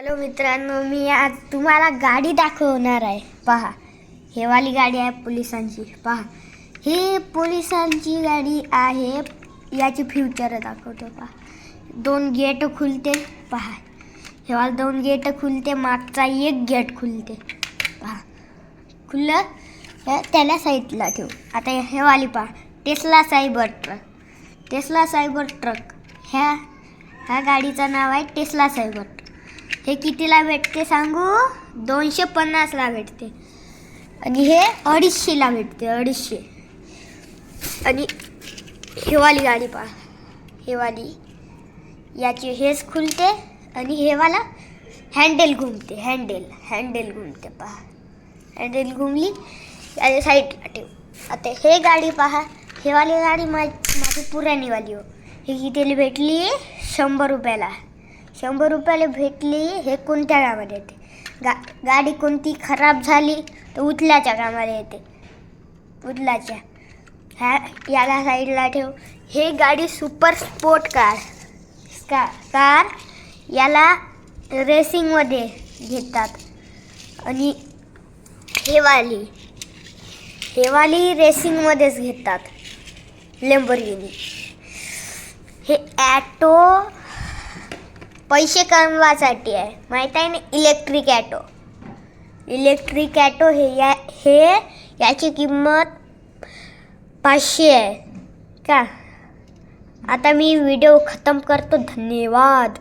Hello मित्रांनो, मी आज तुम्हाला गाडी दाखवणार आहे. पहा, हे वाली गाडी आहे पोलिसांची. पहा, ही पोलिसांची गाडी आहे. याची फ्युचर दाखवतो. पहा, 2 गेट खुलते. पहा, हे वाला 2 गेट खुलते, मागचा 1 गेट खुलते. पहा, खुललं, त्याला साईडला ठेवू. आता हे वाली पहा, टेस्ला सायबर ट्रक. ह्या गाडीचं नाव आहे टेस्ला सायबर ट्रक. हे कितीला भेटते सांगू? 250ला भेटते. आणि हे 250ला भेटते. 250. आणि हे वाली गाडी पहा, हे वाली याची हेच खुलते आणि हे वाला हँडल घुमते. हँडल घुमते. पहा, हँडल घुमली, याच्या साईडला ठेव. आता हे गाडी पहा, हे वाली गाडी माझी पुराणी वाली हो. ही कितीला भेटली? 100 रुपयाला. 100 रुपयाला भेटली. हे कोणत्या कामाला येते? गाडी कोणती खराब झाली तर उचलाच्या कामाला येते. उचलाच्या याला साईडला ठेव. हे गाडी सुपर स्पोर्ट कार याला रेसिंगमध्ये घेतात. आणि हे वाली रेसिंगमध्येच घेतात. लॅम्बोर्गिनी. हे ॲटो पैसे कमवायसाठी आहे, माहीत आहे ना? इलेक्ट्रिक ॲटो हे याची किंमत 500 आहे का? आता मी व्हिडिओ खतम करतो. धन्यवाद.